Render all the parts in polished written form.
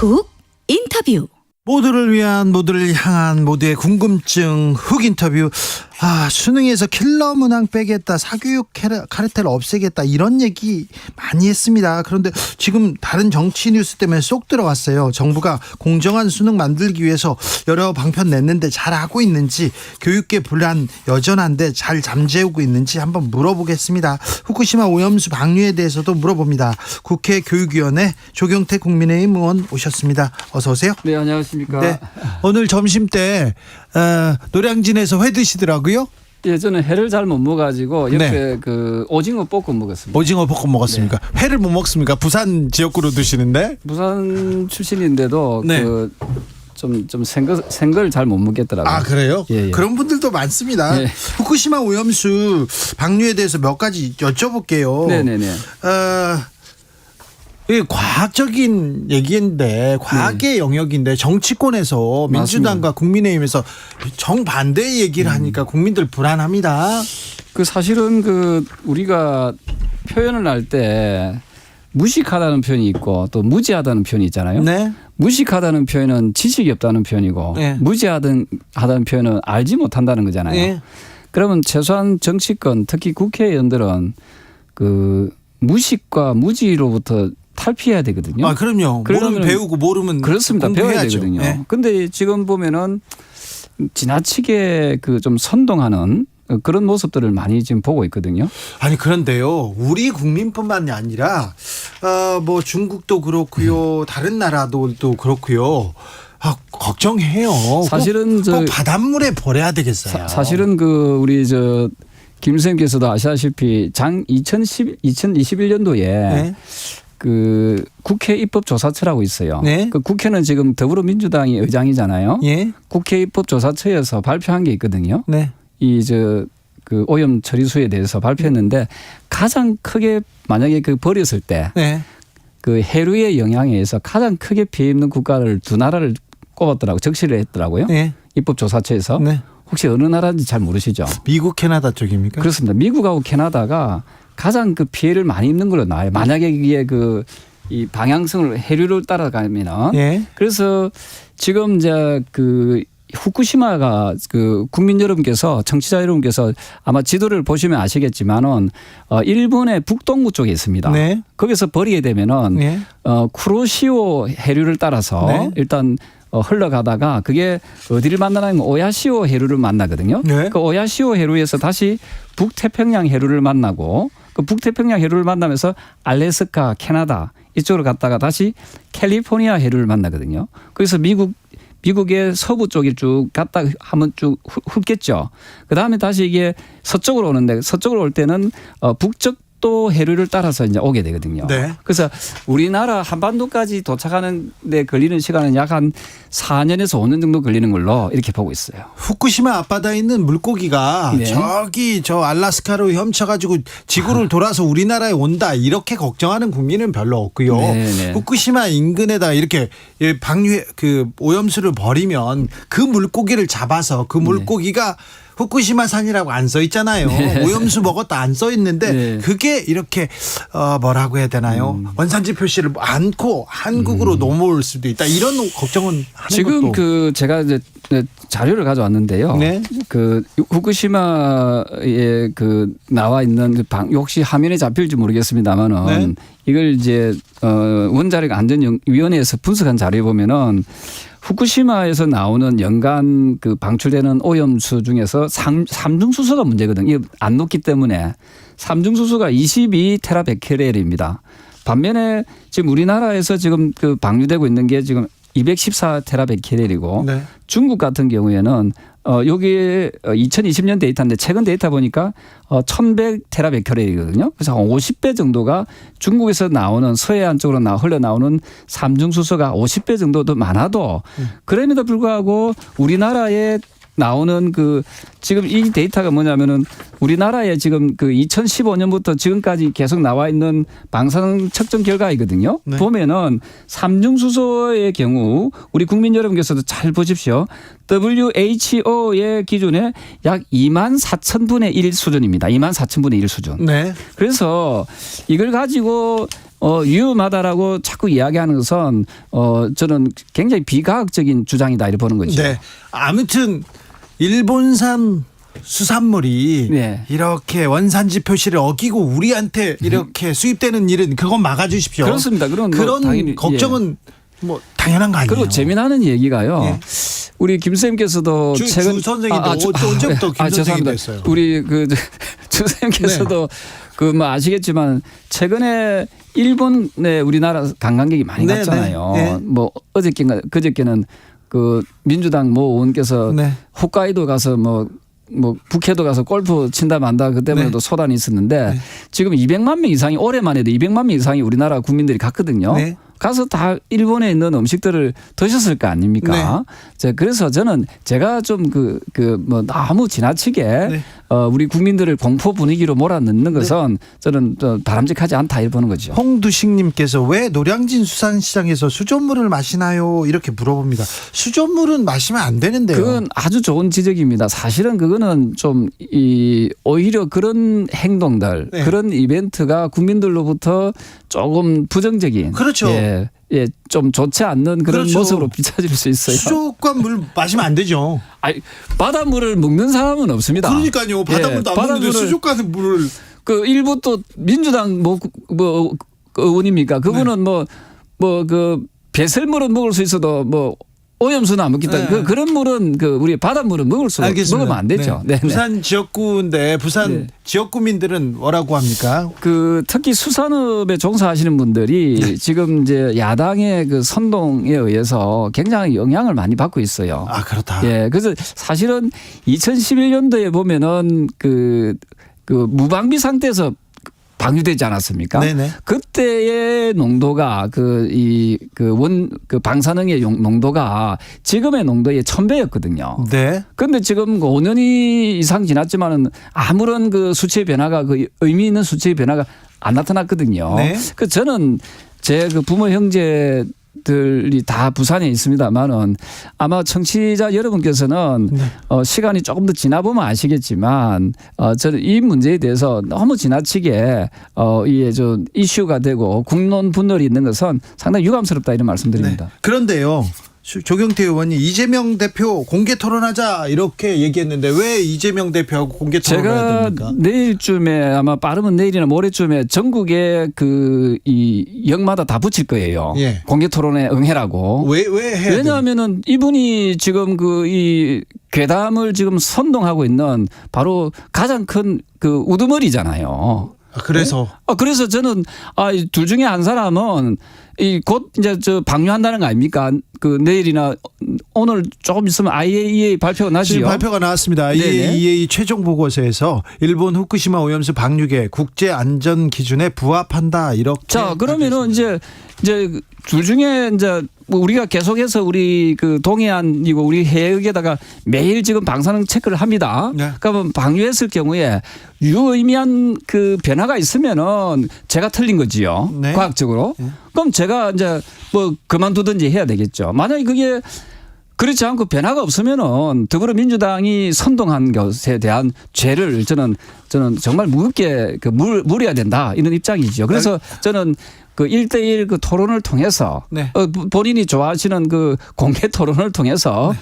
훅 인터뷰. 모두를 위한, 모두를 향한, 모두의 궁금증 훅 인터뷰. 수능에서 킬러 문항 빼겠다, 사교육 카르텔 없애겠다, 이런 얘기 많이 했습니다. 그런데 지금 다른 정치 뉴스 때문에 쏙 들어왔어요. 정부가 공정한 수능 만들기 위해서 여러 방편 냈는데 잘하고 있는지, 교육계 불안 여전한데 잘 잠재우고 있는지 한번 물어보겠습니다. 후쿠시마 오염수 방류에 대해서도 물어봅니다. 국회 교육위원회 조경태 국민의힘 의원 오셨습니다. 어서 오세요. 네, 안녕하십니까. 네, 오늘 점심 때 노량진에서 회 드시더라고요. 예, 저는 회를 잘 못 먹어가지고 옆에 네. 그 오징어 볶음 먹었습니다. 오징어 볶음 먹었습니까? 네. 회를 못 먹습니까? 부산 지역구로 드시는데. 부산 출신인데도 네. 좀 생걸 잘 못 먹겠더라고요. 아, 그래요? 예, 예. 그런 분들도 많습니다. 네. 후쿠시마 오염수 방류에 대해서 몇 가지 여쭤볼게요. 네네네. 이게 과학적인 얘기인데, 과학의 영역인데, 정치권에서 민주당과 국민의힘에서 정반대의 얘기를 하니까 국민들 불안합니다. 그 사실은 그 우리가 표현을 할 때 무식하다는 표현이 있고 또 무지하다는 표현이 있잖아요. 네. 무식하다는 표현은 지식이 없다는 표현이고 네. 무지하다는 표현은 알지 못한다는 거잖아요. 네. 그러면 최소한 정치권, 특히 국회의원들은 그 무식과 무지로부터 탈피해야 되거든요. 아, 그럼요. 모르면 배우고 모르면 그렇습니다. 배워야 공부해야죠. 되거든요. 네. 근데 지금 보면은 지나치게 그 좀 선동하는 그런 모습들을 많이 지금 보고 있거든요. 아니, 그런데요, 우리 국민뿐만이 아니라 뭐 중국도 그렇고요, 다른 나라도 그렇고요. 걱정해요. 사실은 꼭 바닷물에 버려야 되겠어요. 사실은 그 우리 김 선생님께서도 아시다시피 2021년도에 네. 그 국회 입법조사처라고 있어요. 네. 그 국회는 지금 더불어민주당이 의장이잖아요. 예. 국회 입법조사처에서 발표한 게 있거든요. 네. 그 오염 처리수에 대해서 발표했는데 가장 크게 만약에 그 버렸을 때 네. 그 해류의 영향에 의해서 가장 크게 피해 입는 국가를 두 나라를 꼽았더라고, 적시를 했더라고요. 네. 입법조사처에서. 네. 혹시 어느 나라인지 잘 모르시죠? 미국, 캐나다 쪽입니까? 그렇습니다. 미국하고 캐나다가 가장 그 피해를 많이 입는 걸로 나와요. 만약에 이게 이 방향성을 해류를 따라가면은. 예. 그래서 지금 이제 그 후쿠시마가 그 국민 여러분께서, 청취자 여러분께서 아마 지도를 보시면 아시겠지만은 일본의 북동부 쪽에 있습니다. 네. 거기서 버리게 되면은 네. 쿠로시오 해류를 따라서 네. 일단 흘러가다가 그게 어디를 만나냐면 오야시오 해류를 만나거든요. 네. 그 오야시오 해류에서 다시 북태평양 해류를 만나고 그 북태평양 해류를 만나면서 알래스카, 캐나다 이쪽으로 갔다가 다시 캘리포니아 해류를 만나거든요. 그래서 미국의 서부 쪽에 쭉 갔다 하면 쭉 훑겠죠. 그다음에 다시 이게 서쪽으로 오는데, 서쪽으로 올 때는 북적도 해류를 따라서 이제 오게 되거든요. 네. 그래서 우리나라 한반도까지 도착하는 데 걸리는 시간은 약 한 4년에서 5년 정도 걸리는 걸로 이렇게 보고 있어요. 후쿠시마 앞바다에 있는 물고기가 네. 저기 알라스카로 헤엄쳐가지고 지구를 돌아서 우리나라에 온다, 이렇게 걱정하는 국민은 별로 없고요. 네네. 후쿠시마 인근에다 이렇게 방류 그 오염수를 버리면 그 물고기를 잡아서 그 물고기가 후쿠시마 산이라고 안 써 있잖아요. 네. 오염수 먹었다 안 써 있는데 네. 그게 이렇게 뭐라고 해야 되나요? 원산지 표시를 않고 한국으로 넘어올 수도 있다, 이런 걱정은 하는 지금 것도. 그 제가 이제 자료를 가져왔는데요. 네. 그 후쿠시마에 그 나와 있는 그 혹시 화면에 잡힐지 모르겠습니다만은 네. 이걸 이제 원자력 안전위원회에서 분석한 자료에 보면은 후쿠시마에서 나오는 연간 그 방출되는 오염수 중에서 삼중수소가 문제거든요. 이게 안 녹기 때문에 삼중수소가 22테라베케렐입니다. 반면에 지금 우리나라에서 지금 그 방류되고 있는 게 지금 214테라베케렐이고 네. 중국 같은 경우에는 여기에 2020년 데이터인데 최근 데이터 보니까 1100테라베케렐이거든요. 그래서 한 50배 정도가 중국에서 나오는 서해안 쪽으로 흘러나오는 삼중수소가 50배 정도 더 많아도 그럼에도 불구하고 우리나라에 나오는 그 지금 이 데이터가 뭐냐면은 우리나라에 지금 그 2015년부터 지금까지 계속 나와 있는 방사능 측정 결과이거든요. 네. 보면은 삼중수소의 경우 우리 국민 여러분께서도 잘 보십시오. WHO의 기준에 약 24,000분의 1 수준입니다. 24,000분의 1 수준. 네. 그래서 이걸 가지고 위험하다라고 자꾸 이야기하는 것은 저는 굉장히 비과학적인 주장이다 이렇게 보는 거죠. 네. 아무튼 일본산 수산물이 네. 이렇게 원산지 표시를 어기고 우리한테 이렇게 수입되는 일은 그건 막아주십시오. 그렇습니다. 그런 당연히, 걱정은 뭐 당연한 거 아니에요. 그리고 재미나는 얘기가요. 예. 우리 김 선생님께서도 주 선생님도 언제부터 김 선생님이 됐어요? 우리 주 선생님께서도 뭐 아시겠지만 최근에 일본에 우리나라 관광객이 많이 네, 갔잖아요. 네, 네. 뭐 어저께인가 그저께는 그 민주당 모 의원께서 네. 홋카이도 가서 뭐 북해도 가서 골프 친다 만다 그 때문에도 네. 소란이 있었는데 네. 지금 200만 명 이상이 올해만 해도 200만 명 이상이 우리나라 국민들이 갔거든요. 네. 가서 다 일본에 있는 음식들을 드셨을 거 아닙니까? 자, 그래서 저는 제가 좀 뭐 너무 지나치게 네. 우리 국민들을 공포 분위기로 몰아넣는 것은 저는 또 바람직하지 않다 이렇게 보는 거죠. 홍두식님께서 왜 노량진 수산시장에서 수돗물을 마시나요? 이렇게 물어봅니다. 수돗물은 마시면 안 되는데요. 그건 아주 좋은 지적입니다. 사실은 그거는 좀 오히려 그런 행동들, 네. 그런 이벤트가 국민들로부터 조금 부정적인, 그렇죠. 예, 좀 좋지 않는 그런 그렇죠. 모습으로 비춰질 수 있어요. 수족관 물 마시면 안 되죠. 아니, 바닷물을 먹는 사람은 없습니다. 그러니까요. 바닷물도 안 먹는데 수족관 물을. 그 일부 또 민주당 의원입니까? 그분은 그 배설물은 먹을 수 있어도 오염수는 안 먹겠다. 네. 그런 물은 우리 바닷물은 먹으면 안 되죠. 네. 네. 부산 지역구인데 부산 네. 지역구민들은 뭐라고 합니까? 특히 수산업에 종사하시는 분들이 지금 이제 야당의 그 선동에 의해서 굉장히 영향을 많이 받고 있어요. 아, 그렇다. 예. 그래서 사실은 2011년도에 보면은 그 무방비 상태에서 방류되지 않았습니까? 네네. 그때의 농도가 방사능의 농도가 지금의 농도의 1000배였거든요. 네. 그런데 지금 5년 이상 지났지만은 아무런 그 수치의 변화가 의미 있는 수치의 변화가 안 나타났거든요. 네. 그 저는 제 부모 형제들이 다 부산에 있습니다만은 아마 청취자 여러분께서는 네. 시간이 조금 더 지나보면 아시겠지만 저는 이 문제에 대해서 너무 지나치게 이게 좀 이슈가 되고 국론 분열이 있는 것은 상당히 유감스럽다 이런 말씀드립니다. 네. 그런데요. 조경태 의원이 이재명 대표 공개 토론하자 이렇게 얘기했는데 왜 이재명 대표하고 공개 토론을 해야 제가 됩니까? 내일쯤에 아마 빠르면 내일이나 모레쯤에 전국에 이 역마다 다 붙일 거예요. 예. 공개 토론에 응해라고. 왜 해야 됩니까? 왜냐하면은 이분이 지금 이 괴담을 지금 선동하고 있는 바로 가장 큰 우두머리잖아요. 그래서 그래서 저는 둘 중에 한 사람은 곧 이제 방류한다는 거 아닙니까? 내일이나 오늘 조금 있으면 IAEA 발표가 나지요. 지금 발표가 나왔습니다. IAEA 최종 보고서에서 일본 후쿠시마 오염수 방류계 국제 안전 기준에 부합한다 이렇게. 자, 그러면은 이제 둘 중에 이제 우리가 계속해서 우리 동해안이고 우리 해역에다가 매일 지금 방사능 체크를 합니다. 네. 그러면 방류했을 경우에 유의미한 변화가 있으면은 제가 틀린 거지요. 네. 과학적으로. 그럼 제가 이제 그만두든지 해야 되겠죠. 만약에 그게 그렇지 않고 변화가 없으면은 더불어민주당이 선동한 것에 대한 죄를 저는 정말 무겁게 물어야 된다 이런 입장이죠. 그래서 저는 1대1 토론을 통해서 네. 본인이 좋아하시는 공개 토론을 통해서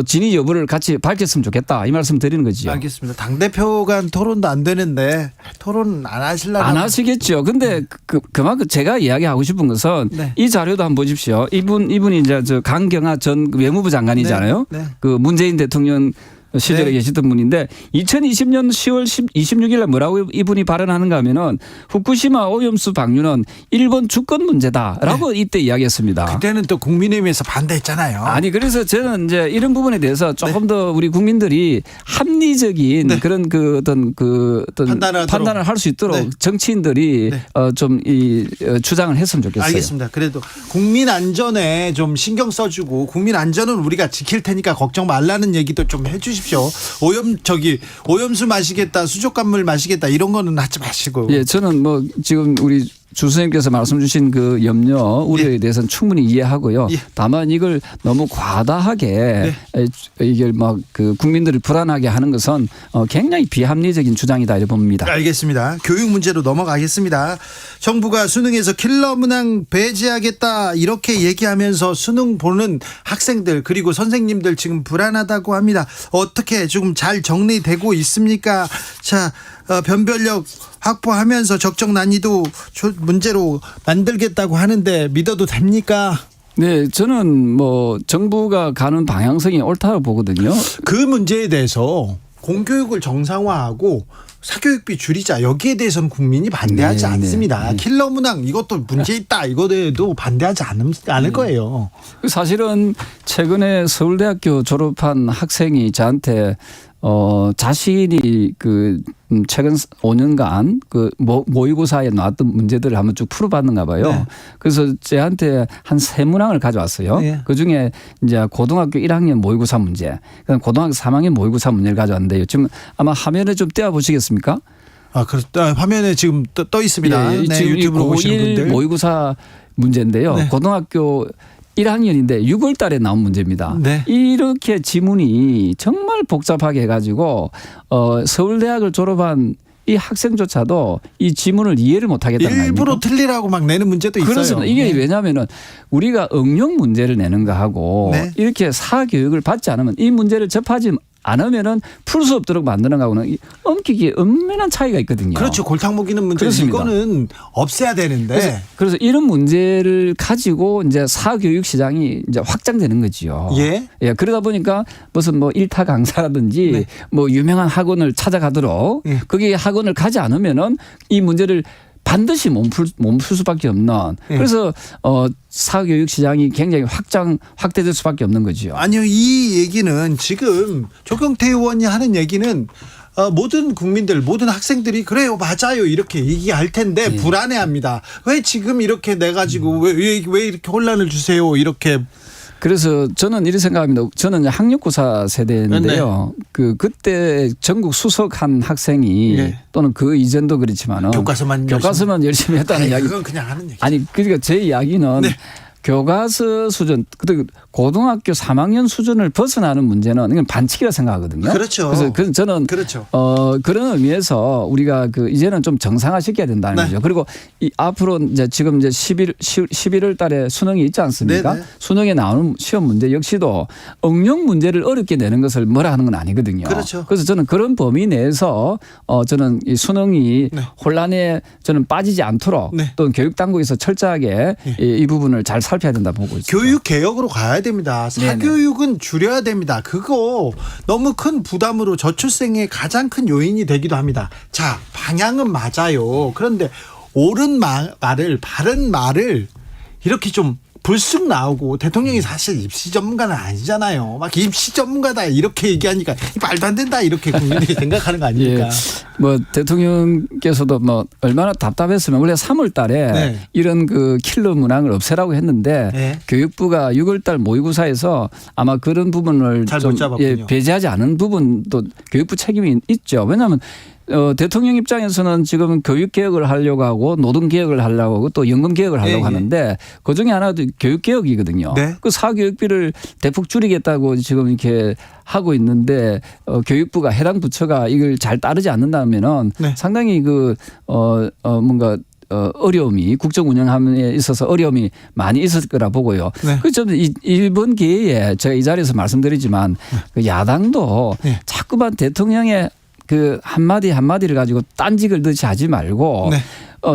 진위 여부를 같이 밝혔으면 좋겠다 이 말씀 드리는 거죠. 알겠습니다. 당대표 간 토론도 안 되는데 토론 안 하시려고. 안 하시겠죠. 근데 그만큼 제가 이야기하고 싶은 것은 네. 이 자료도 한번 보십시오. 이분이 이제 강경화 전 외무부 장관이잖아요. 네. 네. 문재인 대통령 시절에 네. 계시던 분인데 2020년 10월 26일에 뭐라고 이분이 발언하는가 하면은 후쿠시마 오염수 방류는 일본 주권 문제다라고 이때 이야기했습니다. 그때는 또 국민의힘에서 반대했잖아요. 아니 그래서 저는 이제 이런 부분에 대해서 조금 더 우리 국민들이 합리적인 그런 어떤 판단을 할 수 있도록 정치인들이 좀 주장을 했으면 좋겠어요. 알겠습니다. 그래도 국민 안전에 좀 신경 써주고 국민 안전은 우리가 지킬 테니까 걱정 말라는 얘기도 좀 해주십시오. 오염수 마시겠다, 수족관물 마시겠다 이런 거는 하지 마시고. 예, 저는 지금 우리 주 선생님께서 말씀 주신 염려, 우려에 대해서는 충분히 이해하고요. 다만 이걸 너무 과다하게 이게 국민들을 불안하게 하는 것은 굉장히 비합리적인 주장이다 이렇게 봅니다. 알겠습니다. 교육 문제로 넘어가겠습니다. 정부가 수능에서 킬러 문항 배제하겠다 이렇게 얘기하면서 수능 보는 학생들 그리고 선생님들 지금 불안하다고 합니다. 어떻게 좀 잘 정리되고 있습니까? 자, 변별력 확보하면서 적정 난이도 문제로 만들겠다고 하는데 믿어도 됩니까? 네, 저는 뭐 정부가 가는 방향성이 옳다고 보거든요. 그 문제에 대해서 공교육을 정상화하고 사교육비 줄이자 여기에 대해서는 국민이 반대하지 않습니다. 킬러 문항 이것도 문제 있다 이거에도 반대하지 않을 거예요. 사실은 최근에 서울대학교 졸업한 학생이 저한테 자신이 그 최근 5년간 그 모의고사에 나왔던 문제들을 한번 쭉 풀어봤는가 봐요. 네. 그래서 저한테 한 3문항을 가져왔어요. 네. 그 중에 이제 고등학교 1학년 모의고사 문제, 고등학교 3학년 모의고사 문제를 가져왔는데요. 지금 아마 화면에 좀 띄워 보시겠습니까? 그렇다. 화면에 지금 떠 있습니다. 예, 네, 지금 유튜브로 보시는 고1 분들. 모의고사 문제인데요. 네. 고등학교 1학년인데 6월 달에 나온 문제입니다. 네. 이렇게 지문이 정말 복잡하게 해가지고 서울대학을 졸업한 이 학생조차도 이 지문을 이해를 못하겠다는 거 일부러 아닙니까? 틀리라고 막 내는 문제도 있어요. 그렇습니다. 이게 네. 왜냐하면은 우리가 응용 문제를 내는 거 하고 네. 이렇게 사교육을 받지 않으면 이 문제를 접하지 않으면은 풀 수 없도록 만드는 거하고는 엄격히 엄연한 차이가 있거든요. 그렇죠. 골탕 먹이는 문제 그렇습니다. 이거는 없애야 되는데. 그래서 이런 문제를 가지고 이제 사교육 시장이 이제 확장되는 거지요. 예. 그러다 보니까 무슨 뭐 일타 강사라든지 네. 뭐 유명한 학원을 찾아가도록 예. 거기에 학원을 가지 않으면은 이 문제를 반드시 몸풀 수밖에 없는 예. 그래서 사교육 시장이 굉장히 확대될 수밖에 없는 거지요. 아니요. 이 얘기는 지금 조경태 의원이 하는 얘기는 모든 국민들 모든 학생들이 그래요 맞아요 이렇게 얘기할 텐데 예. 불안해합니다. 왜 지금 이렇게 내 가지고 왜 이렇게 혼란을 주세요 이렇게. 그래서 저는 이렇게 생각합니다. 저는 학력고사 세대인데요. 그때 전국 수석한 학생이 네. 또는 그 이전도 그렇지만은 교과서만 열심히 했다는 이야기. 그건 그냥 하는 얘기. 아니 그러니까 제 이야기는 네. 교과서 수준, 고등학교 3학년 수준을 벗어나는 문제는 이건 반칙이라 생각하거든요. 그렇죠. 그래서 저는 그렇죠. 그런 의미에서 우리가 이제는 좀 정상화시켜야 된다는 네. 거죠. 그리고 앞으로 지금 11월 달에 수능이 있지 않습니까? 네네. 수능에 나오는 시험 문제 역시도 응용 문제를 어렵게 내는 것을 뭐라 하는 건 아니거든요. 그렇죠. 그래서 저는 그런 범위 내에서 저는 이 수능이 네. 혼란에 저는 빠지지 않도록 네. 또는 교육 당국에서 철저하게 이 부분을 잘 살펴야 된다 보고 있습니다. 교육 개혁으로 가야 됩니다. 사교육은 줄여야 됩니다. 그거 너무 큰 부담으로 저출생의 가장 큰 요인이 되기도 합니다. 자, 방향은 맞아요. 그런데 옳은 말을 바른 말을 이렇게 좀 불쑥 나오고 대통령이 사실 입시 전문가는 아니잖아요. 막 입시 전문가다 이렇게 얘기하니까 말도 안 된다 이렇게 국민들이 생각하는 거 아닙니까? 뭐 대통령께서도 뭐 얼마나 답답했으면 원래 3월 달에 네. 이런 그 킬러 문항을 없애라고 했는데 네. 교육부가 6월 달 모의고사에서 아마 그런 부분을 잘 좀 못 잡았군요. 배제하지 않은 부분도 교육부 책임이 있죠. 왜냐하면 대통령 입장에서는 지금 교육 개혁을 하려고 하고 노동 개혁을 하려고 하고 또 연금 개혁을 하려고 네, 하는데 그 중에 하나도 교육 개혁이거든요. 네. 그 사교육비를 대폭 줄이겠다고 지금 이렇게 하고 있는데 교육부가 해당 부처가 이걸 잘 따르지 않는다면은 네. 상당히 뭔가 어려움이 국정 운영함에 있어서 어려움이 많이 있을 거라 보고요. 네. 그래서 저는 이번 기회에 제가 이 자리에서 말씀드리지만 그 야당도 네. 자꾸만 대통령의 그 한마디를 가지고 딴직을 듯이 하지 말고 네.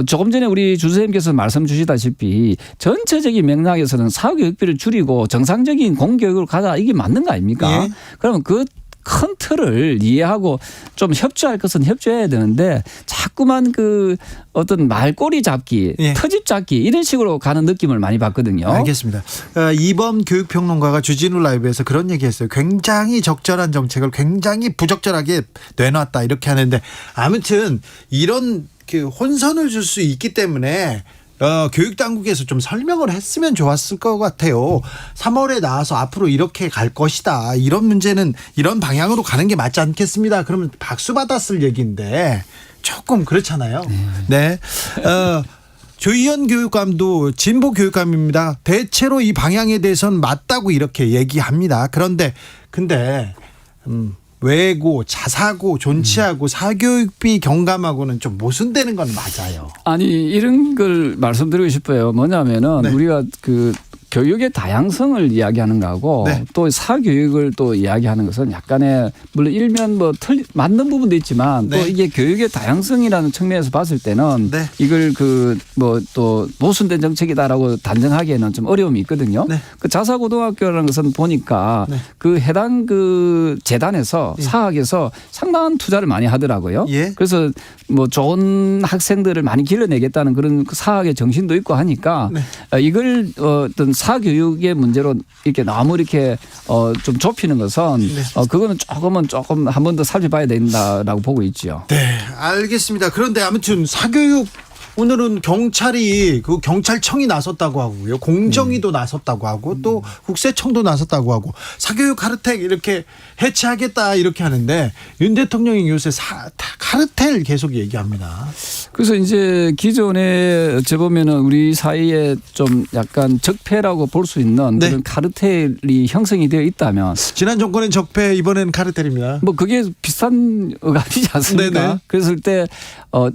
조금 전에 우리 주 선생님께서 말씀 주시다시피 전체적인 맥락에서는 사교육비를 줄이고 정상적인 공교육을 가자 이게 맞는 거 아닙니까? 예. 그러면 그 큰 틀을 이해하고 좀 협조할 것은 협조해야 되는데 자꾸만 그 어떤 말꼬리 잡기, 예. 터집 잡기 이런 식으로 가는 느낌을 많이 받거든요. 알겠습니다. 이번 교육평론가가 주진우 라이브에서 그런 얘기했어요. 굉장히 적절한 정책을 굉장히 부적절하게 내놨다 이렇게 하는데 아무튼 이런 그 혼선을 줄 수 있기 때문에 교육 당국에서 좀 설명을 했으면 좋았을 것 같아요. 3월에 나와서 앞으로 이렇게 갈 것이다. 이런 문제는 이런 방향으로 가는 게 맞지 않겠습니다. 그러면 박수 받았을 얘기인데 조금 그렇잖아요. 네. 조희연 교육감도 진보 교육감입니다. 대체로 이 방향에 대해서는 맞다고 이렇게 얘기합니다. 근데 외고, 자사고, 존치하고 사교육비 경감하고는 좀 모순되는 건 맞아요. 아니 이런 걸 말씀드리고 싶어요. 뭐냐면은 네. 우리가 그 교육의 다양성을 이야기하는 거하고 네. 또 사교육을 또 이야기하는 것은 약간의 물론 일면 뭐 맞는 부분도 있지만 네. 또 이게 교육의 다양성이라는 측면에서 봤을 때는 네. 이걸 그 뭐 또 모순된 정책이다라고 단정하기에는 좀 어려움이 있거든요. 네. 그 자사고등학교라는 것은 보니까 네. 그 해당 그 재단에서 예. 사학에서 상당한 투자를 많이 하더라고요. 예. 그래서 뭐 좋은 학생들을 많이 길러내겠다는 그런 사학의 정신도 있고 하니까 네. 이걸 어떤 사교육의 문제로 이렇게 너무 이렇게 좀 좁히는 것은 네. 그거는 조금 한 번 더 살펴봐야 된다라고 보고 있죠. 네, 알겠습니다. 그런데 아무튼 사교육 오늘은 경찰이 그 경찰청이 나섰다고 하고요, 공정위도 나섰다고 하고 또 국세청도 나섰다고 하고 사교육 카르텔 이렇게 해체하겠다 이렇게 하는데 윤 대통령이 요새 카르텔 계속 얘기합니다. 그래서 이제 기존에 어찌 보면은 우리 사이에 좀 약간 적폐라고 볼 수 있는 네. 그런 카르텔이 형성이 되어 있다면 지난 정권은 적폐, 이번에는 카르텔입니다. 뭐 그게 비슷한 어감이지 않습니까? 네네. 그랬을 때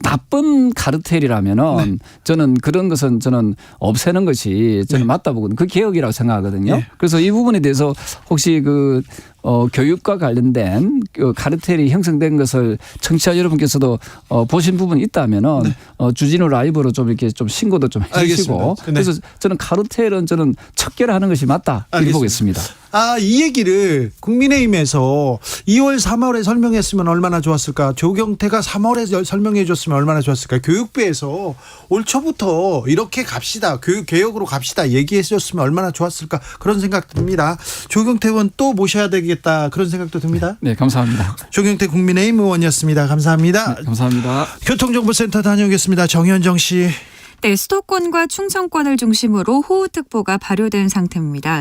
나쁜 카르텔이라면은 네. 저는 그런 것은 저는 없애는 것이 저는 네. 맞다 보거든요. 그 개혁이라고 생각하거든요. 네. 그래서 이 부분에 대해서 혹시 그 교육과 관련된 그 카르텔이 형성된 것을 청취자 여러분께서도 보신 부분이 있다면은 네. 주진우 라이브로 좀 이렇게 좀 신고도 좀 해주시고 알겠습니다. 네. 그래서 저는 카르텔은 저는 척결하는 것이 맞다 이렇게 알겠습니다. 보겠습니다. 이 얘기를 국민의힘에서 2월, 3월에 설명했으면 얼마나 좋았을까? 조경태가 3월에 설명해 줬으면 얼마나 좋았을까? 교육부에서 올 초부터 이렇게 갑시다. 교육 개혁으로 갑시다. 얘기해 줬으면 얼마나 좋았을까? 그런 생각 듭니다. 조경태 의원 또 모셔야 되겠다. 그런 생각도 듭니다. 네, 감사합니다. 조경태 국민의힘 의원이었습니다. 감사합니다. 네, 감사합니다. 교통정보센터 다녀오겠습니다. 정현정 씨. 네, 수도권과 충청권을 중심으로 호우특보가 발효된 상태입니다.